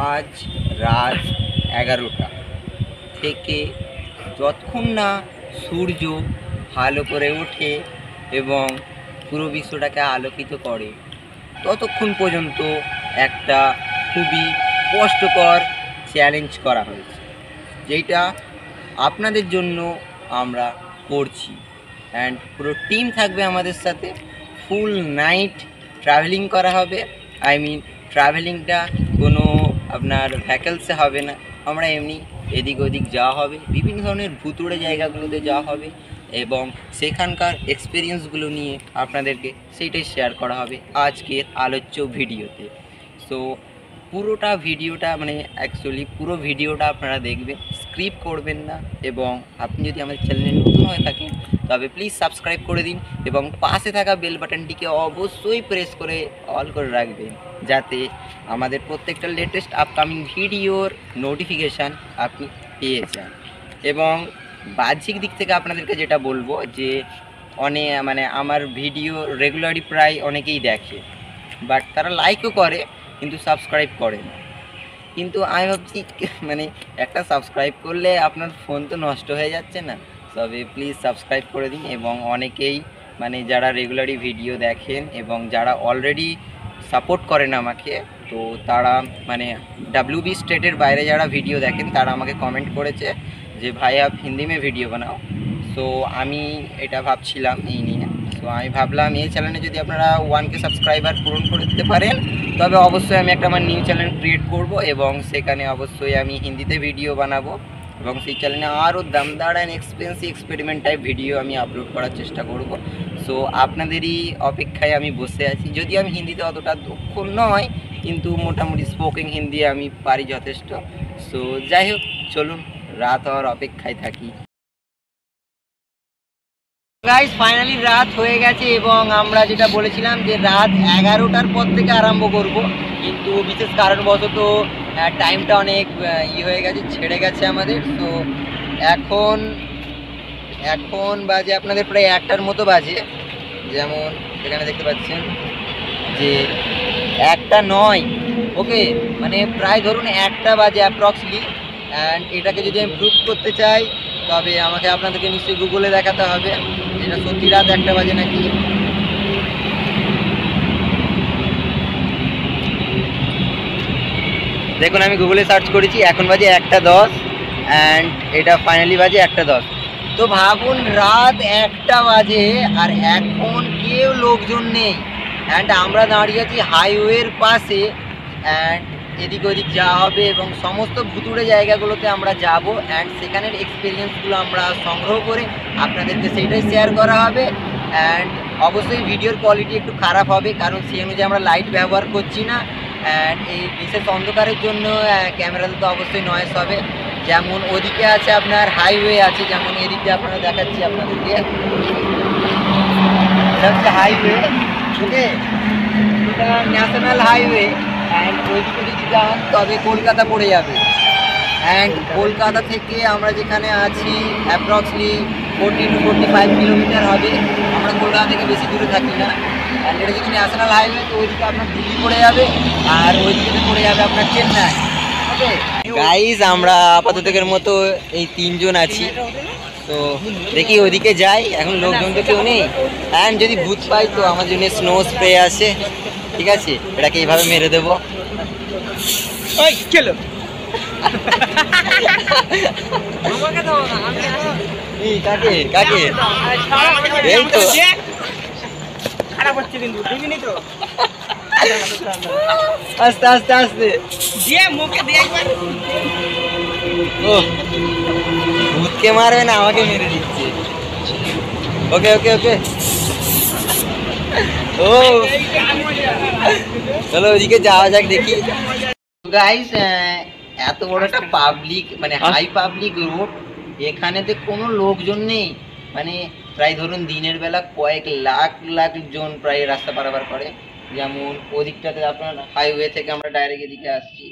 আজ রাত 11টা থেকে যতক্ষণ না সূর্য ভালো করে ওঠে এবং পুরো বিশ্বটাকে আলোকিত করে ততক্ষণ পর্যন্ত একটা খুবই কষ্টকর চ্যালেঞ্জ করা হয়েছে, যেটা আপনাদের জন্য আমরা করছি। অ্যান্ড পুরো টিম থাকবে আমাদের সাথে। ফুল নাইট ট্রাভেলিং করা হবে। আই মিন ট্রাভেলিংটা কোনো আপনার ভ্যাকেলসে হবে না, আমরা এমনি এদিক ওদিক যাওয়া হবে, বিভিন্ন ধরনের ভুতুড়ে জায়গাগুলোতে যাওয়া হবে এবং সেখানকার এক্সপিরিয়েন্সগুলো নিয়ে আপনাদেরকে সেইটাই শেয়ার করা হবে আজকের আলোচ্য ভিডিওতে। সো পুরোটা ভিডিওটা অ্যাকচুয়ালি পুরো ভিডিওটা আপনারা দেখবেন, স্ক্রিপ করবেন না। এবং আপনি যদি আমাদের চ্যানেলে নতুন হয়ে থাকেন তবে প্লিজ সাবস্ক্রাইব করে দিন এবং পাশে থাকা বেল বাটনটিকে অবশ্যই প্রেস করে অল করে রাখবেন, যাতে আমাদের প্রত্যেকটা লেটেস্ট আপকামিং ভিডিওর নোটিফিকেশান আপনি পেয়ে যান। এবং বাহ্যিক দিক থেকে আপনাদেরকে যেটা বলবো যে আমার ভিডিও রেগুলারই প্রায় অনেকেই দেখে, বাট তারা লাইকও করে কিন্তু সাবস্ক্রাইব করে না। কিন্তু আমি ভাবছি একটা সাবস্ক্রাইব করলে আপনার ফোন তো নষ্ট হয়ে যাচ্ছে না, তবে প্লিজ সাবস্ক্রাইব করে দিন। এবং অনেকেই যারা রেগুলারই ভিডিও দেখেন এবং যারা অলরেডি সাপোর্ট করেন আমাকে, তো তারা WB স্টেটের বাইরে যারা ভিডিও দেখেন তারা আমাকে কমেন্ট করেছে যে ভাই আপ হিন্দি মে ভিডিও বানাও। সো আমি এটা ভাবছিলাম এই নিয়ে। সো আমি ভাবলাম এই চ্যানেলে যদি আপনারা 1K সাবস্ক্রাইবার পূরণ করে দিতে পারেন তবে অবশ্যই আমি আমার নিউ চ্যানেল ক্রিয়েট করব এবং সেখানে অবশ্যই আমি হিন্দিতে ভিডিও বানাবো এবং সেই চ্যানেলে আরও দামদার and expensive experiment type video আমি আপলোড করার চেষ্টা করব। সো আপনাদেরই অপেক্ষায় আমি বসে আছি। যদি আমি হিন্দিতে অতটা দক্ষ নয়, কিন্তু মোটামুটি স্পোকেন হিন্দি আমি পারি যথেষ্ট। সো যাই হোক, চলুন রাত হওয়ার অপেক্ষায় থাকি। গাইস, ফাইনালি রাত হয়ে গেছে এবং আমরা যেটা বলেছিলাম যে রাত 11টার পর থেকে আরম্ভ করব, কিন্তু বিশেষ কারণবশত টাইমটা অনেক হয়ে গেছে, ছেড়ে গেছে আমাদের। তো এখন এখন বাজে আপনাদের প্রায় 1টার মতো বাজে, যেমন এখানে দেখতে পাচ্ছেন যে 1টা নয়, ওকে, প্রায় ধরুন 1টা বাজে অ্যাপ্রক্সলি। অ্যান্ড এটাকে যদি আমি প্রুভ করতে চাই তবে আমাকে আপনাদেরকে নিশ্চয়ই গুগলে দেখাতে হবে যেটা সত্যি রাত 1টা বাজে নাকি। দেখুন, আমি গুগলে সার্চ করেছি, এখন বাজে 1টা 10 অ্যান্ড এটা ফাইনালি বাজে 1টা 10। তো ভাবুন, রাত 1টা বাজে আর এখন কেউ লোকজন নেই অ্যান্ড আমরা দাঁড়িয়ে আছি হাইওয়ের পাশে। অ্যান্ড এদিক ওদিক যাওয়া হবে এবং সমস্ত ভুতুড়ে জায়গাগুলোতে আমরা যাব অ্যান্ড সেখানের এক্সপিরিয়েন্সগুলো আমরা সংগ্রহ করে আপনাদেরকে সেইটাই শেয়ার করা হবে। অ্যান্ড অবশ্যই ভিডিওর কোয়ালিটি একটু খারাপ হবে, কারণ সেই অনুযায়ী আমরা লাইট ব্যবহার করছি না। অ্যান্ড এই বিশেষ অন্ধকারের জন্য ক্যামেরাতে তো অবশ্যই নয়েজ হবে। যেমন ওদিকে আছে আপনার হাইওয়ে আছে, যেমন এদিকে আপনারা দেখাচ্ছি আপনাদেরকে, এটা হচ্ছে হাইওয়ে, ওকে, এটা ন্যাশনাল হাইওয়ে। অ্যান্ড ওইদিকে যদি যান তবে কলকাতা পড়ে যাবে। অ্যান্ড কলকাতা থেকে আমরা যেখানে আছি অ্যাপ্রক্সলি 40 to 45 কিলোমিটার হবে। আমরা কলকাতা থেকে বেশি দূরে থাকি না। অ্যান্ড এটা যদি ন্যাশনাল হাইওয়ে, তো ওইদিকে আপনার দিল্লি পড়ে যাবে আর ওইদিকে পড়ে যাবে আপনার চেন্নাই। ওকে গাইজ, আমরা আপাততের মতো এই 3জন আছি। তো দেখি ওইদিকে যাই, এখন লোকজন তো কেউ নেই। অ্যান্ড যদি ভূত পাই তো আমার জন্য স্নো স্প্রে আছে, ঠিক আছে, এটাকে এইভাবে মেরে দেবো। কাকে কাকে এই তো খারাপ হচ্ছে কিন্তু তো আস্তে আস্তে আস্তে দিয়ে মুখে দিয়ে একবার। ও, ভূতকে মারবে না, আমাকে মেরে দিচ্ছে। ওকে ওকে ওকে, ও চলো ওইদিকে যাওয়া যাক, দেখি। গাইস, এত বড় একটা পাবলিক হাই পাবলিক রোড, এখানেতে কোনো লোকজন নেই। প্রায় ধরুন দিনের বেলা কয়েক লাখ লাখ জন প্রায় রাস্তা পারাপার করে। যেমন ওদিকটাতে আপনার হাইওয়ে থেকে আমরা ডাইরেক্ট এদিকে আসছি।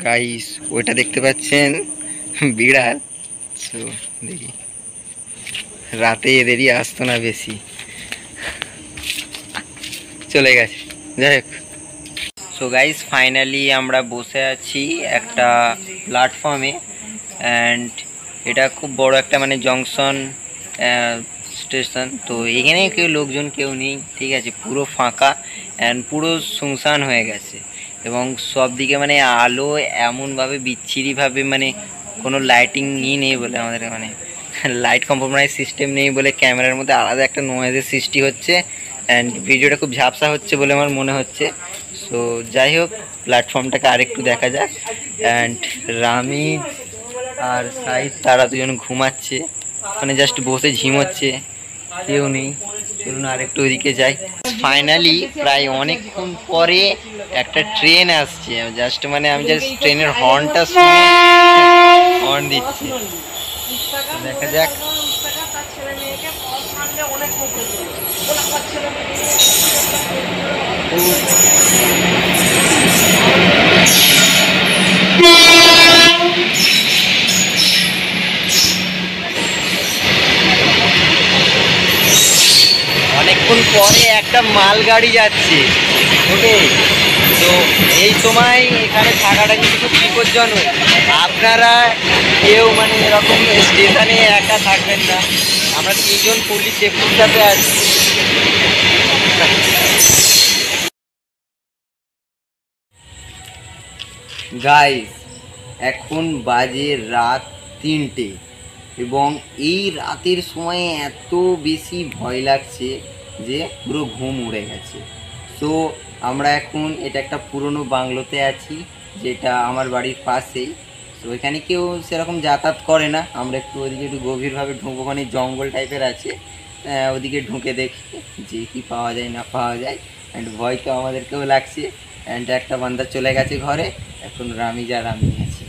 গাইস ওইটা দেখতে পাচ্ছেন বিড়াল। সো দেখি, রাতে এদেরই আসতো না বেশি, চলে গেছে। যাই হোক, সো গাইস ফাইনালি আমরা বসে আছি একটা প্ল্যাটফর্মে, অ্যান্ড এটা খুব বড় একটা মানে জংশন স্টেশন। তো এখানে লোকজন কেউ নেই, ঠিক আছে, পুরো ফাঁকা অ্যান্ড পুরো শুনশান হয়ে গেছে। এবং সব দিকে মানে আলো এমনভাবে বিচ্ছিরিভাবে, মানে কোনো লাইটিং নেই বলে আমাদের মানে লাইট কম্প্রোমাইজ সিস্টেম নেই বলে ক্যামেরার মধ্যে আলাদা একটা নয়েজের সৃষ্টি হচ্ছে, অ্যান্ড ভিডিওটা খুব ঝাপসা হচ্ছে বলে আমার মনে হচ্ছে। সো যাই হোক, প্ল্যাটফর্মটাকে আরেকটু দেখা যাক। অ্যান্ড রামিজ আর সাইদ তারা দুজন ঘুমাচ্ছে, মানে জাস্ট বসে ঝিমোচ্ছে, কেউ নেই। চলুন আরেকটু ওইদিকে যাই। ফাইনালি প্রায় অনেকক্ষণ পরে একটা ট্রেন আসছে, জাস্ট মানে আমি জাস্ট ট্রেনের হর্নটা শুনে হর্ন দিচ্ছি, দেখা যাক। অনেকক্ষণ পরে একটা মালগাড়ি যাচ্ছে, ওকে। তো এই সময় এখানে থাকাটা কিন্তু খুব বিপজ্জনক। আপনারা কেউ মানে এরকম স্টেশনে একা থাকবেন না। আমরা 3 জন পুলিশ সেফটির সাথে আছি। গাইস এখন বাজে রাত 3টে, এবং এই রাতের সময় এত বেশি ভয় লাগছে যে পুরো ঘুম উড়ে গেছে। সো আমরা এখন এটা একটা পুরনো বাংলোতে আছি, যেটা আমার বাড়ির পাশেই। তো এখানে কেউ সেরকম যাতায়াত করে না। আমরা একটু ওদিকে একটু গভীরভাবে ঢুকবো, মানে জঙ্গল টাইপের আছে, ওদিকে ঢুকে দেখি যে কি পাওয়া যায় না পাওয়া যায়। অ্যান্ড ভয় তো আমাদেরকেও লাগছে। অ্যান্ড একটা বান্দা চলে গেছে ঘরে, এখন রামিজ আর আমি আছি।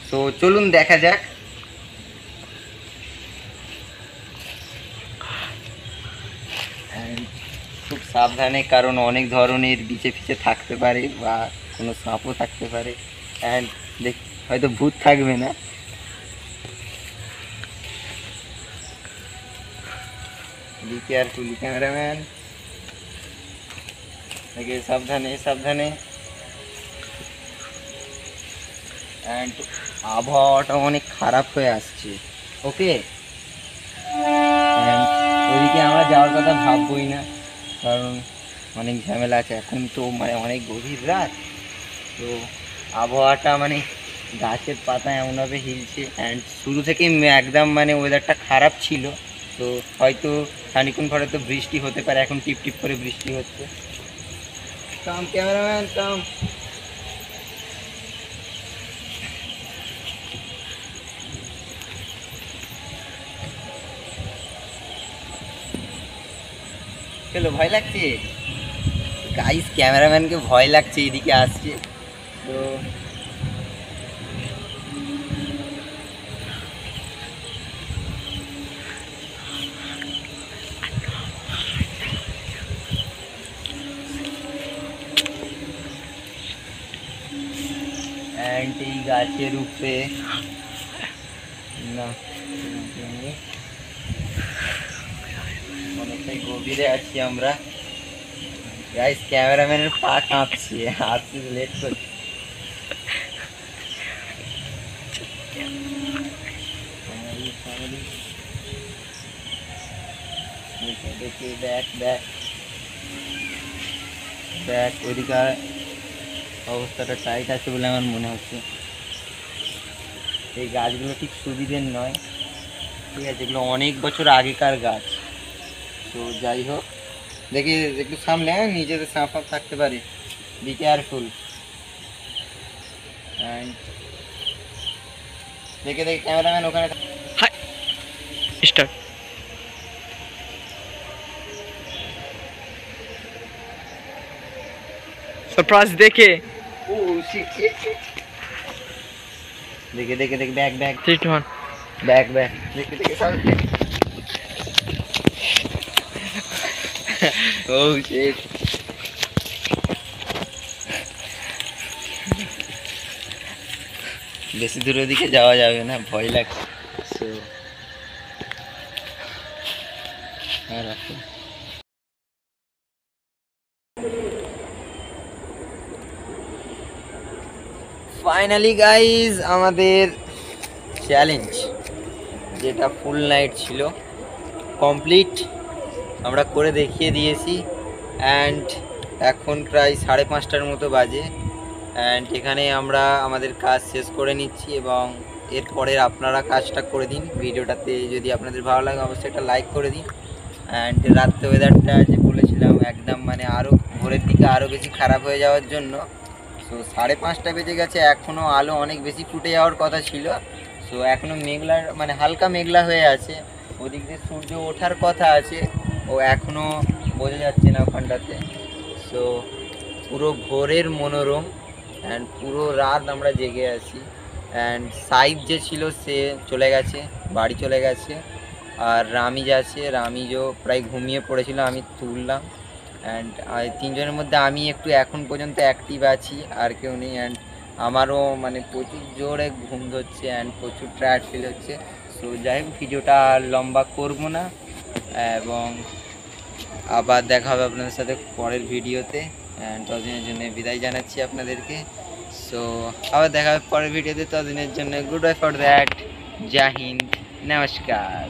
তো চলুন দেখা যাক। খুব সাবধানে, কারণ অনেক ধরনের বিচে ফিচে থাকতে পারে বা কোনো সাপও থাকতে পারে। অ্যান্ড দেখ, হয়তো ভূত থাকবে না। বি কেয়ারফুলি ক্যামেরাম্যান, সাবধানে সাবধানে। অ্যান্ড আবহাওয়াটা অনেক খারাপ হয়ে আসছে, ওকে। ওইদিকে আমরা যাওয়ার কথা ভাববই না, কারণ অনেক ঝামেলা আছে। এখন তো মানে অনেক গভীর রাত, তো আবহাওয়াটা মানে গাছের পাতা এমনভাবে হিলছে। অ্যান্ড শুরু থেকেই একদম মানে ওয়েদারটা খারাপ ছিল। তো হয়তো খানিক্ষণ পরে তো বৃষ্টি হতে পারে, এখন টিপ টিপ করে বৃষ্টি হচ্ছে। কাম ক্যামেরাম্যান কাম। চলো, ভয় লাগছে গাইস, ক্যামেরাম্যানকে ভয় লাগছে, এদিকে আসছে। তো অ্যান্ড এই গাছের উপরে না, অনেকটাই গভীরে আছি আমরা। গাইস ক্যামেরাম্যানের পা কাঁপছে, আসতে লেট করছে। দেখি ব্যাক ব্যাক ব্যাক, ওইদিকে অবস্থাটা টাইট আছে বলে আমার মনে হচ্ছে। এই গাছগুলো ঠিক সুবিধের নয়, ঠিক আছে, এগুলো অনেক বছর আগেকার গাছ। তো যাই হোক, দেখি একটু সামলে, হ্যাঁ, নিজেদের সাপ ফাপ থাকতে পারে, বি কেয়ারফুল। দেখে দেখে ক্যামেরাম্যান ওখানে স্টার্ট। सरप्राइज देखे ও দেখে দেখে দেখে ব্যাক ব্যাক 3 2 1 ব্যাক ব্যাক দেখে দেখে সব। ও শিট, বেশি দূরের দিকে যাওয়া যাবে না, ভয় লাগছে। সো হ্যাঁ রাখো। ফাইনালি গাইজ আমাদের চ্যালেঞ্জ যেটা ফুল নাইট ছিল কমপ্লিট, আমরা করে দেখিয়ে দিয়েছি। অ্যান্ড এখন প্রায় 5:30টার মতো বাজে। অ্যান্ড এখানে আমরা আমাদের কাজ শেষ করে নিচ্ছি এবং এরপরের আপনারা কাজটা করে দিন। ভিডিওটাতে যদি আপনাদের ভালো লাগে অবশ্যই একটা লাইক করে দিন। অ্যান্ড রাত্রে ওয়েদারটা যে বলেছিলাম একদম মানে আরও ভোরের দিকে আরও বেশি খারাপ হয়ে যাওয়ার জন্য। সো 5:30টা বেজে গেছে, এখনও আলো অনেক বেশি ফুটে যাওয়ার কথা ছিল। সো এখনও মেঘলা মানে হালকা মেঘলা হয়ে আছে, ওদিক দিয়ে সূর্য ওঠার কথা আছে, ও এখনও বোঝা যাচ্ছে না ওখানটাতে। সো পুরো ভোরের মনোরম অ্যান্ড পুরো রাত আমরা জেগে আছি। অ্যান্ড সাইদ যে ছিল সে চলে গেছে, বাড়ি চলে গেছে। আর রামিজ আছে, রামিজও প্রায় ঘুমিয়ে পড়েছিল, আমি তুললাম। অ্যান্ড তিনজনের মধ্যে আমি একটু এখন পর্যন্ত অ্যাক্টিভ আছি, আর কেউ নেই। অ্যান্ড আমারও মানে প্রচুর জোরে ঘুম ধরছে অ্যান্ড প্রচুর টায়ার্ড ফিল হচ্ছে। সো যাই হোক ভিডিওটা লম্বা করবো না, এবং আবার দেখা হবে আপনাদের সাথে পরের ভিডিওতে। অ্যান্ড ততদিনের জন্য বিদায় জানাচ্ছি আপনাদেরকে। সো আবার দেখা হবে পরের ভিডিওতে, ততদিনের জন্য গুড বাই ফর দ্যাট। জয় হিন্দ, নমস্কার।